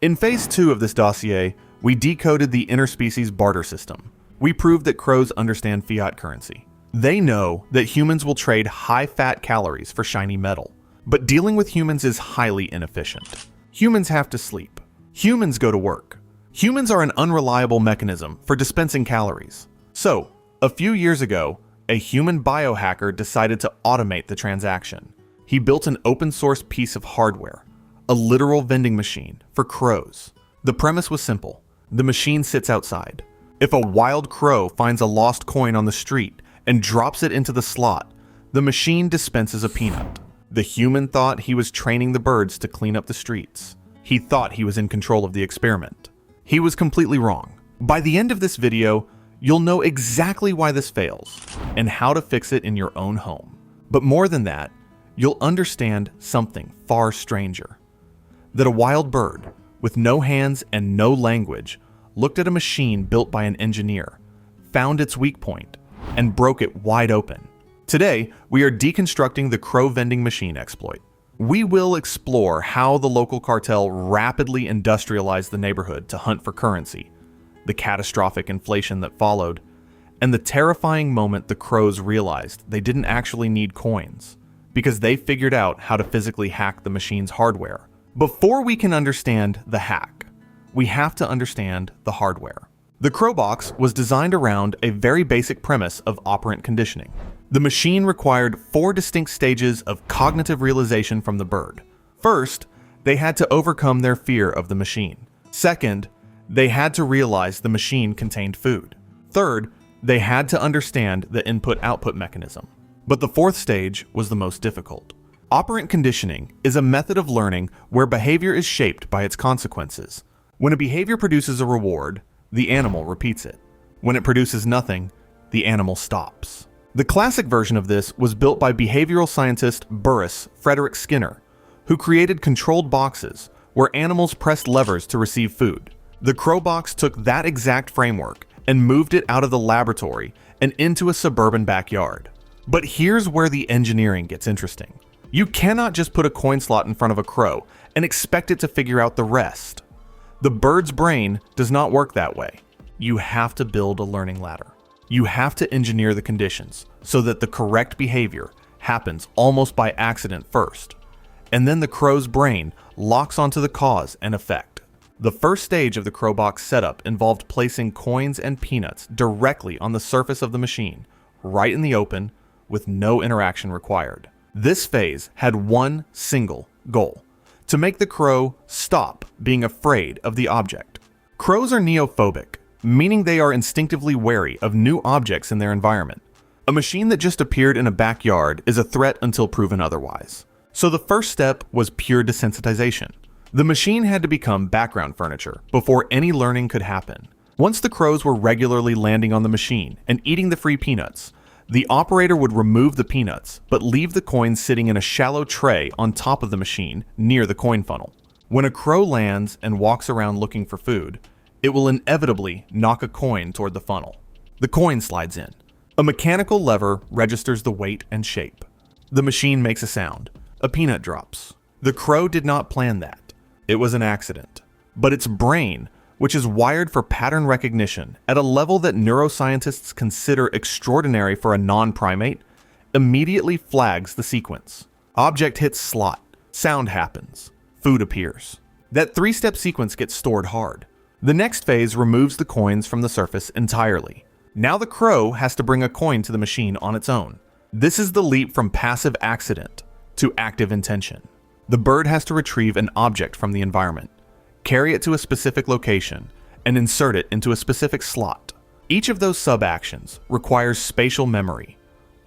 In Phase 2 of this dossier, we decoded the interspecies barter system. We proved that crows understand fiat currency. They know that humans will trade high-fat calories for shiny metal. But dealing with humans is highly inefficient. Humans have to sleep. Humans go to work. Humans are an unreliable mechanism for dispensing calories. So, a few years ago, a human biohacker decided to automate the transaction. He built an open-source piece of hardware, a literal vending machine for crows. The premise was simple. The machine sits outside. If a wild crow finds a lost coin on the street and drops it into the slot, the machine dispenses a peanut. The human thought he was training the birds to clean up the streets. He thought he was in control of the experiment. He was completely wrong. By the end of this video, you'll know exactly why this fails and how to fix it in your own home. But more than that, you'll understand something far stranger. That a wild bird, with no hands and no language, looked at a machine built by an engineer, found its weak point, and broke it wide open. Today, we are deconstructing the crow vending machine exploit. We will explore how the local cartel rapidly industrialized the neighborhood to hunt for currency, the catastrophic inflation that followed, and the terrifying moment the crows realized they didn't actually need coins, because they figured out how to physically hack the machine's hardware. Before we can understand the hack, we have to understand the hardware. The Crowbox was designed around a very basic premise of operant conditioning. The machine required 4 distinct stages of cognitive realization from the bird. First, they had to overcome their fear of the machine. Second, they had to realize the machine contained food. Third, they had to understand the input-output mechanism. But the 4th stage was the most difficult. Operant conditioning is a method of learning where behavior is shaped by its consequences. When a behavior produces a reward, the animal repeats it. When it produces nothing, the animal stops. The classic version of this was built by behavioral scientist Burrus Frederick Skinner, who created controlled boxes where animals pressed levers to receive food. The Crowbox took that exact framework and moved it out of the laboratory and into a suburban backyard. But here's where the engineering gets interesting. You cannot just put a coin slot in front of a crow and expect it to figure out the rest. The bird's brain does not work that way. You have to build a learning ladder. You have to engineer the conditions so that the correct behavior happens almost by accident first, and then the crow's brain locks onto the cause and effect. The first stage of the Crowbox setup involved placing coins and peanuts directly on the surface of the machine, right in the open, with no interaction required. This phase had one single goal: to make the crow stop being afraid of the object. Crows are neophobic, meaning they are instinctively wary of new objects in their environment. A machine that just appeared in a backyard is a threat until proven otherwise. So the first step was pure desensitization. The machine had to become background furniture before any learning could happen. Once the crows were regularly landing on the machine and eating the free peanuts, the operator would remove the peanuts, but leave the coins sitting in a shallow tray on top of the machine near the coin funnel. When a crow lands and walks around looking for food, it will inevitably knock a coin toward the funnel. The coin slides in. A mechanical lever registers the weight and shape. The machine makes a sound. A peanut drops. The crow did not plan that. It was an accident. But its brain, which is wired for pattern recognition at a level that neuroscientists consider extraordinary for a non-primate, immediately flags the sequence. Object hits slot. Sound happens. Food appears. That 3-step sequence gets stored hard. The next phase removes the coins from the surface entirely. Now the crow has to bring a coin to the machine on its own. This is the leap from passive accident to active intention. The bird has to retrieve an object from the environment, carry it to a specific location, and insert it into a specific slot. Each of those sub-actions requires spatial memory,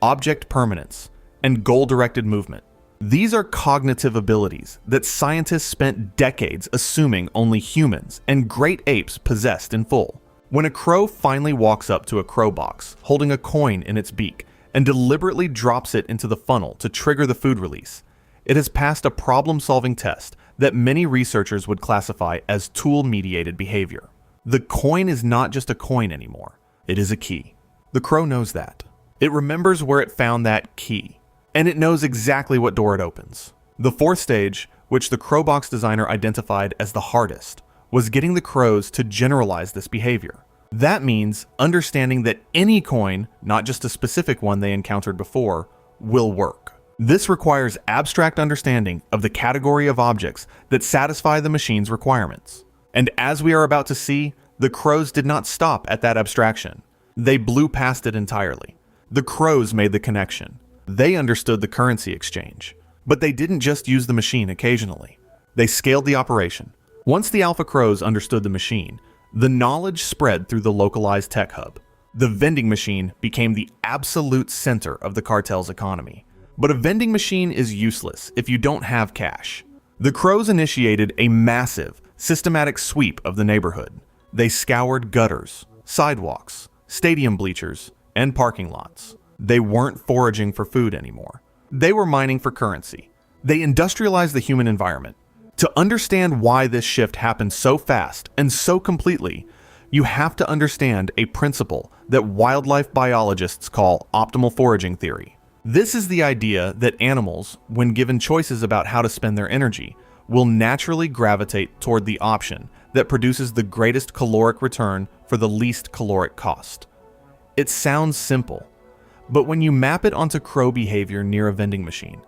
object permanence, and goal-directed movement. These are cognitive abilities that scientists spent decades assuming only humans and great apes possessed in full. When a crow finally walks up to a Crowbox holding a coin in its beak and deliberately drops it into the funnel to trigger the food release, it has passed a problem-solving test that many researchers would classify as tool-mediated behavior. The coin is not just a coin anymore. It is a key. The crow knows that. It remembers where it found that key, and it knows exactly what door it opens. The 4th stage which the Crowbox designer identified as the hardest, was getting the crows to generalize this behavior. That means understanding that any coin, not just a specific one they encountered before, will work. This requires abstract understanding of the category of objects that satisfy the machine's requirements. And as we are about to see, the crows did not stop at that abstraction. They blew past it entirely. The crows made the connection. They understood the currency exchange. But they didn't just use the machine occasionally. They scaled the operation. Once the alpha crows understood the machine, the knowledge spread through the localized tech hub. The vending machine became the absolute center of the cartel's economy. But a vending machine is useless if you don't have cash. The crows initiated a massive, systematic sweep of the neighborhood. They scoured gutters, sidewalks, stadium bleachers, and parking lots. They weren't foraging for food anymore. They were mining for currency. They industrialized the human environment. To understand why this shift happened so fast and so completely, you have to understand a principle that wildlife biologists call optimal foraging theory. This is the idea that animals, when given choices about how to spend their energy, will naturally gravitate toward the option that produces the greatest caloric return for the least caloric cost. It sounds simple, but when you map it onto crow behavior near a vending machine,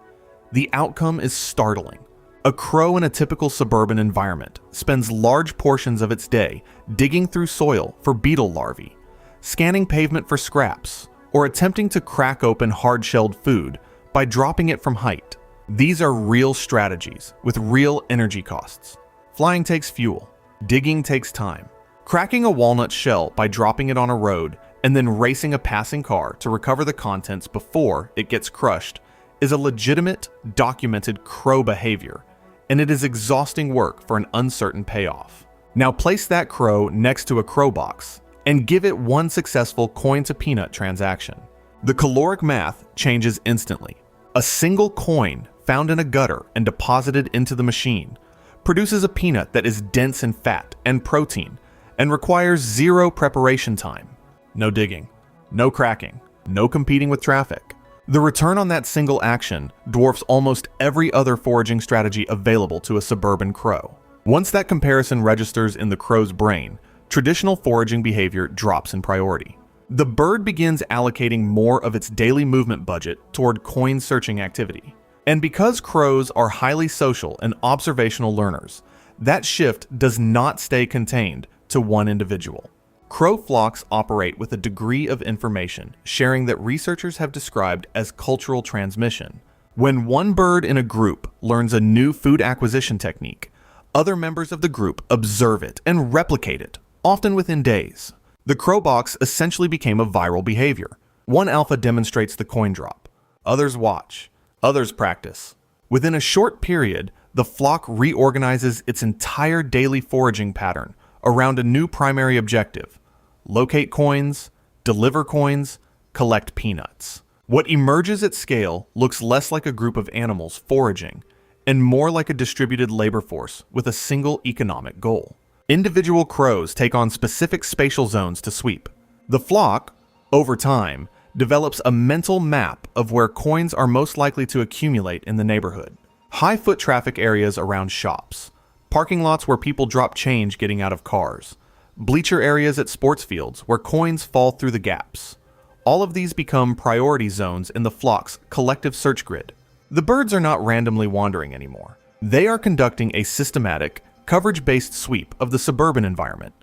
the outcome is startling. A crow in a typical suburban environment spends large portions of its day digging through soil for beetle larvae, scanning pavement for scraps, or attempting to crack open hard-shelled food by dropping it from height. These are real strategies with real energy costs. Flying takes fuel. Digging takes time. Cracking a walnut shell by dropping it on a road and then racing a passing car to recover the contents before it gets crushed is a legitimate, documented crow behavior, and it is exhausting work for an uncertain payoff. Now place that crow next to a crow box and give it one successful coin-to-peanut transaction. The caloric math changes instantly. A single coin found in a gutter and deposited into the machine produces a peanut that is dense in fat and protein and requires zero preparation time. No digging, no cracking, no competing with traffic. The return on that single action dwarfs almost every other foraging strategy available to a suburban crow. Once that comparison registers in the crow's brain, traditional foraging behavior drops in priority. The bird begins allocating more of its daily movement budget toward coin searching activity. And because crows are highly social and observational learners, that shift does not stay contained to one individual. Crow flocks operate with a degree of information sharing that researchers have described as cultural transmission. When one bird in a group learns a new food acquisition technique, other members of the group observe it and replicate it, often within days. The crow box essentially became a viral behavior. One alpha demonstrates the coin drop. Others watch. Others practice. Within a short period, the flock reorganizes its entire daily foraging pattern around a new primary objective: locate coins, deliver coins, collect peanuts. What emerges at scale looks less like a group of animals foraging and more like a distributed labor force with a single economic goal. Individual crows take on specific spatial zones to sweep. The flock, over time, develops a mental map of where coins are most likely to accumulate in the neighborhood. High foot traffic areas around shops, parking lots where people drop change getting out of cars, bleacher areas at sports fields where coins fall through the gaps. All of these become priority zones in the flock's collective search grid. The birds are not randomly wandering anymore. They are conducting a systematic, coverage-based sweep of the suburban environment,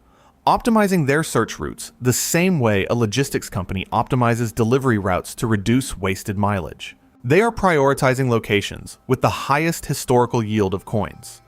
optimizing their search routes the same way a logistics company optimizes delivery routes to reduce wasted mileage. They are prioritizing locations with the highest historical yield of coins,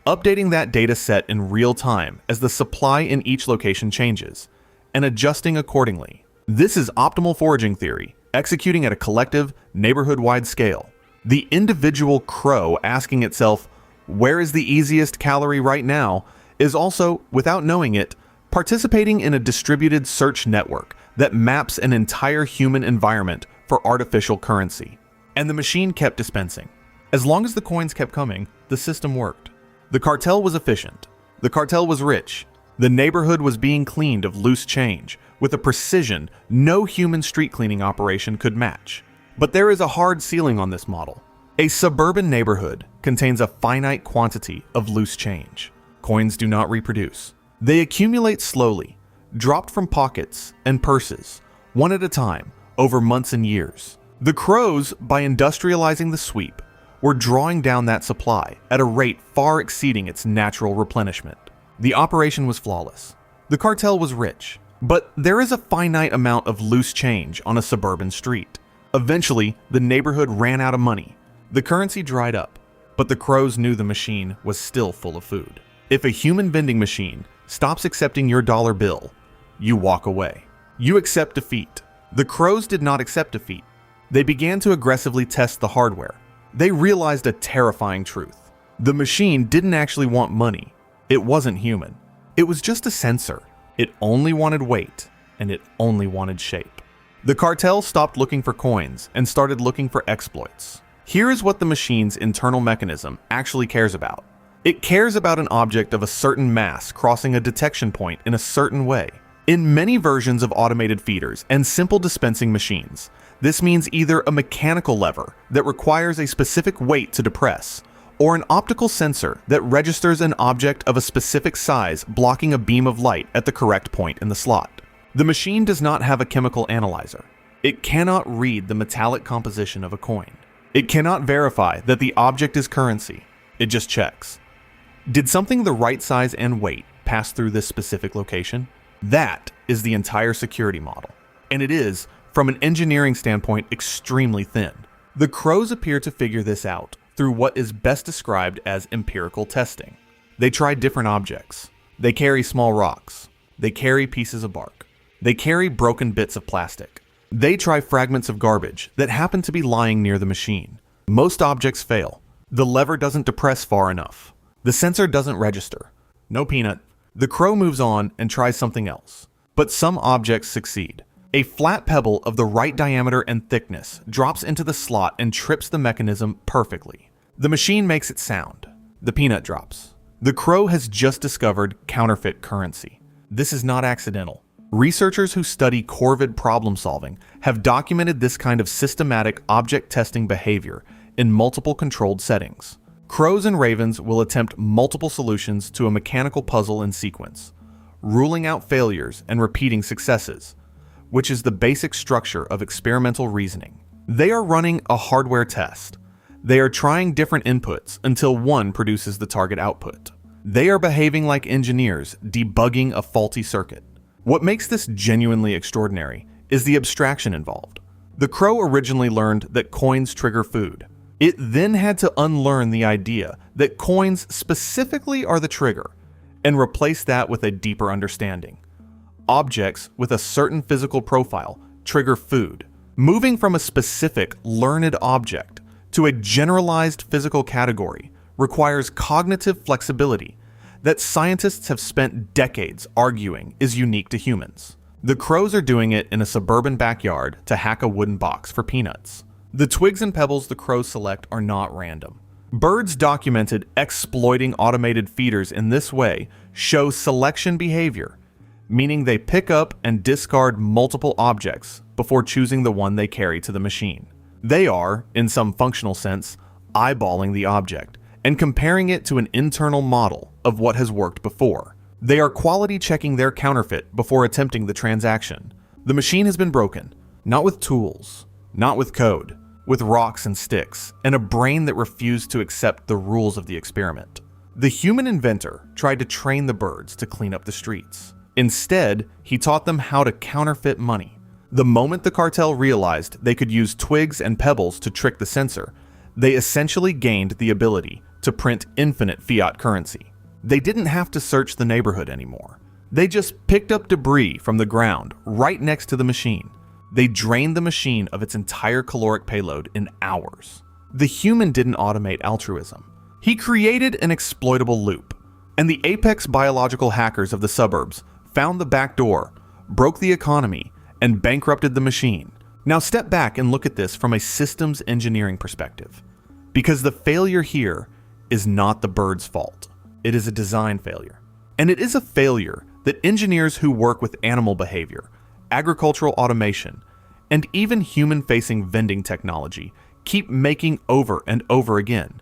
updating that data set in real time as the supply in each location changes, and adjusting accordingly. This is optimal foraging theory, executing at a collective, neighborhood-wide scale. The individual crow asking itself, "Where is the easiest calorie right now?" is also, without knowing it, participating in a distributed search network that maps an entire human environment for artificial currency. And the machine kept dispensing. As long as the coins kept coming, the system worked. The cartel was efficient. The cartel was rich. The neighborhood was being cleaned of loose change with a precision no human street cleaning operation could match. But there is a hard ceiling on this model. A suburban neighborhood contains a finite quantity of loose change. Coins do not reproduce. They accumulate slowly, dropped from pockets and purses, one at a time, over months and years. The crows, by industrializing the sweep, were drawing down that supply at a rate far exceeding its natural replenishment. The operation was flawless. The cartel was rich, but there is a finite amount of loose change on a suburban street. Eventually, the neighborhood ran out of money. The currency dried up, but the crows knew the machine was still full of food. If a human vending machine stops accepting your dollar bill, you walk away. You accept defeat. The crows did not accept defeat. They began to aggressively test the hardware. They realized a terrifying truth. The machine didn't actually want money. It wasn't human. It was just a sensor. It only wanted weight, and it only wanted shape. The cartel stopped looking for coins and started looking for exploits. Here is what the machine's internal mechanism actually cares about. It cares about an object of a certain mass crossing a detection point in a certain way. In many versions of automated feeders and simple dispensing machines, this means either a mechanical lever that requires a specific weight to depress, or an optical sensor that registers an object of a specific size blocking a beam of light at the correct point in the slot. The machine does not have a chemical analyzer. It cannot read the metallic composition of a coin. It cannot verify that the object is currency. It just checks. Did something the right size and weight pass through this specific location? That is the entire security model. And it is, from an engineering standpoint, extremely thin. The crows appear to figure this out through what is best described as empirical testing. They try different objects. They carry small rocks. They carry pieces of bark. They carry broken bits of plastic. They try fragments of garbage that happen to be lying near the machine. Most objects fail. The lever doesn't depress far enough. The sensor doesn't register. No peanut. The crow moves on and tries something else. But some objects succeed. A flat pebble of the right diameter and thickness drops into the slot and trips the mechanism perfectly. The machine makes it sound. The peanut drops. The crow has just discovered counterfeit currency. This is not accidental. Researchers who study Corvid problem solving have documented this kind of systematic object testing behavior in multiple controlled settings. Crows and ravens will attempt multiple solutions to a mechanical puzzle in sequence, ruling out failures and repeating successes, which is the basic structure of experimental reasoning. They are running a hardware test. They are trying different inputs until one produces the target output. They are behaving like engineers debugging a faulty circuit. What makes this genuinely extraordinary is the abstraction involved. The crow originally learned that coins trigger food. It then had to unlearn the idea that coins specifically are the trigger and replace that with a deeper understanding. Objects with a certain physical profile trigger food. Moving from a specific learned object to a generalized physical category requires cognitive flexibility that scientists have spent decades arguing is unique to humans. The crows are doing it in a suburban backyard to hack a wooden box for peanuts. The twigs and pebbles the crows select are not random. Birds documented exploiting automated feeders in this way show selection behavior, meaning they pick up and discard multiple objects before choosing the one they carry to the machine. They are, in some functional sense, eyeballing the object and comparing it to an internal model of what has worked before. They are quality checking their counterfeit before attempting the transaction. The machine has been broken, not with tools, not with code, with rocks and sticks, and a brain that refused to accept the rules of the experiment. The human inventor tried to train the birds to clean up the streets. Instead, he taught them how to counterfeit money. The moment the cartel realized they could use twigs and pebbles to trick the sensor, they essentially gained the ability to print infinite fiat currency. They didn't have to search the neighborhood anymore. They just picked up debris from the ground right next to the machine. They drained the machine of its entire caloric payload in hours. The human didn't automate altruism. He created an exploitable loop. And the apex biological hackers of the suburbs found the backdoor, broke the economy, and bankrupted the machine. Now step back and look at this from a systems engineering perspective. Because the failure here is not the bird's fault. It is a design failure. And it is a failure that engineers who work with animal behavior, agricultural automation, and even human-facing vending technology keep making over and over again,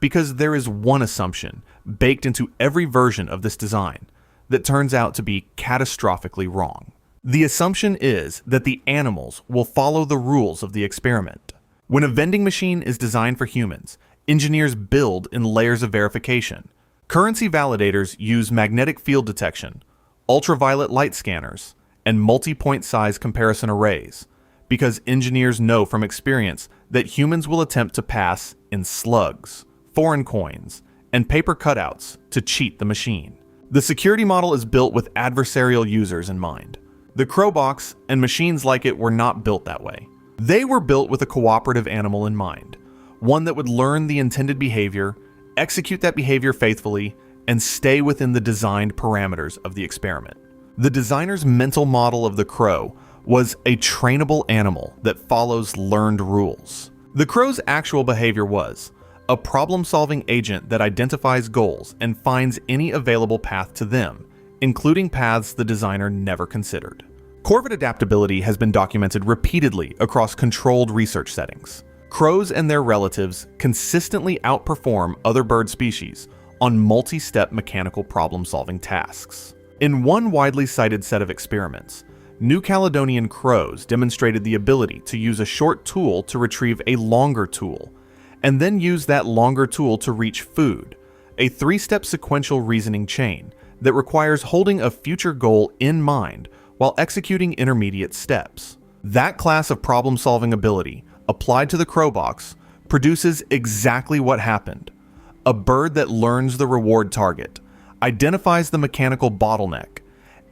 because there is one assumption baked into every version of this design that turns out to be catastrophically wrong. The assumption is that the animals will follow the rules of the experiment. When a vending machine is designed for humans, engineers build in layers of verification. Currency validators use magnetic field detection, ultraviolet light scanners, and multi-point size comparison arrays, because engineers know from experience that humans will attempt to pass in slugs, foreign coins, and paper cutouts to cheat the machine. The security model is built with adversarial users in mind. The Crowbox and machines like it were not built that way. They were built with a cooperative animal in mind, one that would learn the intended behavior, execute that behavior faithfully, and stay within the designed parameters of the experiment. The designer's mental model of the crow was a trainable animal that follows learned rules. The crow's actual behavior was a problem-solving agent that identifies goals and finds any available path to them, including paths the designer never considered. Corvid adaptability has been documented repeatedly across controlled research settings. Crows and their relatives consistently outperform other bird species on multi-step mechanical problem-solving tasks. In one widely cited set of experiments, New Caledonian crows demonstrated the ability to use a short tool to retrieve a longer tool, and then use that longer tool to reach food, a three-step sequential reasoning chain that requires holding a future goal in mind while executing intermediate steps. That class of problem-solving ability, applied to the Crowbox, produces exactly what happened: a bird that learns the reward target, identifies the mechanical bottleneck,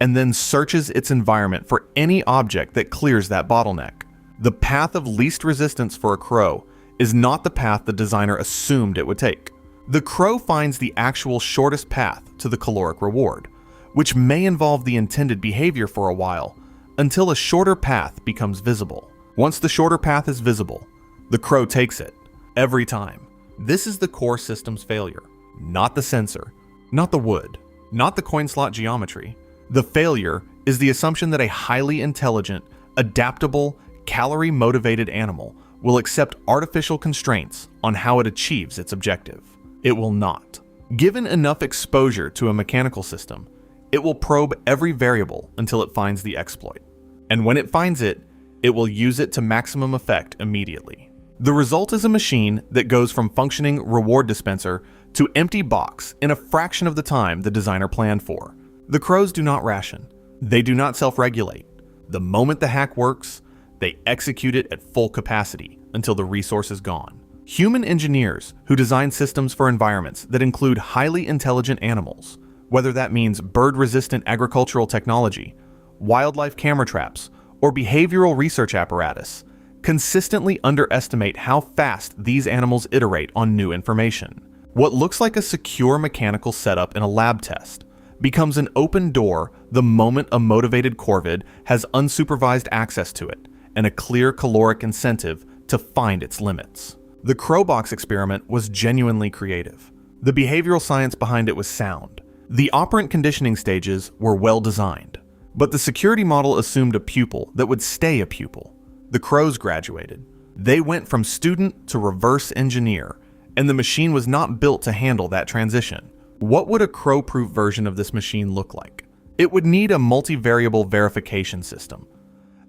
and then searches its environment for any object that clears that bottleneck. The path of least resistance for a crow is not the path the designer assumed it would take. The crow finds the actual shortest path to the caloric reward, which may involve the intended behavior for a while, until a shorter path becomes visible. Once the shorter path is visible, the crow takes it, every time. This is the core system's failure, not the sensor, not the wood, not the coin slot geometry. The failure is the assumption that a highly intelligent, adaptable, calorie-motivated animal will accept artificial constraints on how it achieves its objective. It will not. Given enough exposure to a mechanical system, it will probe every variable until it finds the exploit. And when it finds it, it will use it to maximum effect immediately. The result is a machine that goes from functioning reward dispenser to empty box in a fraction of the time the designer planned for. The crows do not ration. They do not self-regulate. The moment the hack works, they execute it at full capacity until the resource is gone. Human engineers who design systems for environments that include highly intelligent animals, whether that means bird-resistant agricultural technology, wildlife camera traps, or behavioral research apparatus, consistently underestimate how fast these animals iterate on new information. What looks like a secure mechanical setup in a lab test becomes an open door the moment a motivated Corvid has unsupervised access to it and a clear caloric incentive to find its limits. The Crowbox experiment was genuinely creative. The behavioral science behind it was sound. The operant conditioning stages were well designed, but the security model assumed a pupil that would stay a pupil. The crows graduated. They went from student to reverse engineer, and the machine was not built to handle that transition. What would a crow-proof version of this machine look like? It would need a multivariable verification system.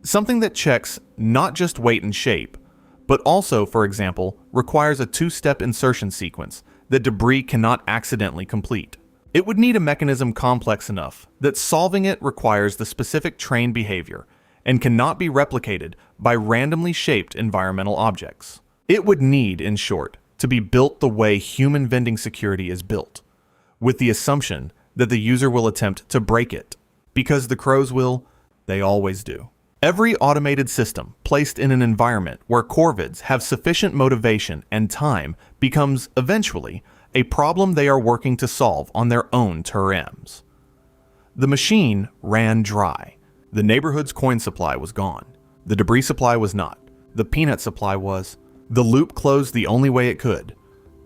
Something that checks not just weight and shape, but also, for example, requires a two-step insertion sequence that debris cannot accidentally complete. It would need a mechanism complex enough that solving it requires the specific trained behavior and cannot be replicated by randomly shaped environmental objects. It would need, in short, to be built the way human vending security is built, with the assumption that the user will attempt to break it, because the crows will, they always do. Every automated system placed in an environment where Corvids have sufficient motivation and time becomes, eventually, a problem they are working to solve on their own terms. The machine ran dry. The neighborhood's coin supply was gone. The debris supply was not. The peanut supply was. The loop closed the only way it could.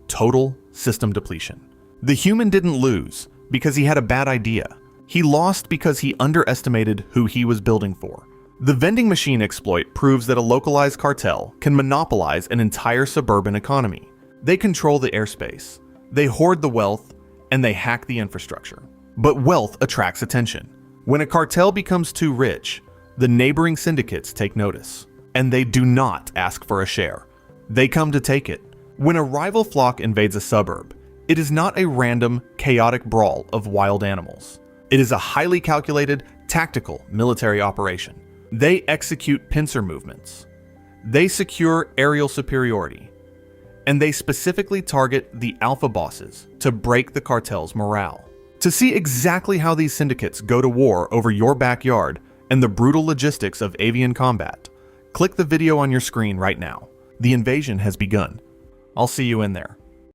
Total system depletion. The human didn't lose because he had a bad idea. He lost because he underestimated who he was building for. The vending machine exploit proves that a localized cartel can monopolize an entire suburban economy. They control the airspace, they hoard the wealth, and they hack the infrastructure. But wealth attracts attention. When a cartel becomes too rich, the neighboring syndicates take notice, and they do not ask for a share. They come to take it. When a rival flock invades a suburb, it is not a random, chaotic brawl of wild animals. It is a highly calculated, tactical military operation. They execute pincer movements. They secure aerial superiority. And they specifically target the alpha bosses to break the cartel's morale. To see exactly how these syndicates go to war over your backyard and the brutal logistics of avian combat, click the video on your screen right now. The invasion has begun. I'll see you in there.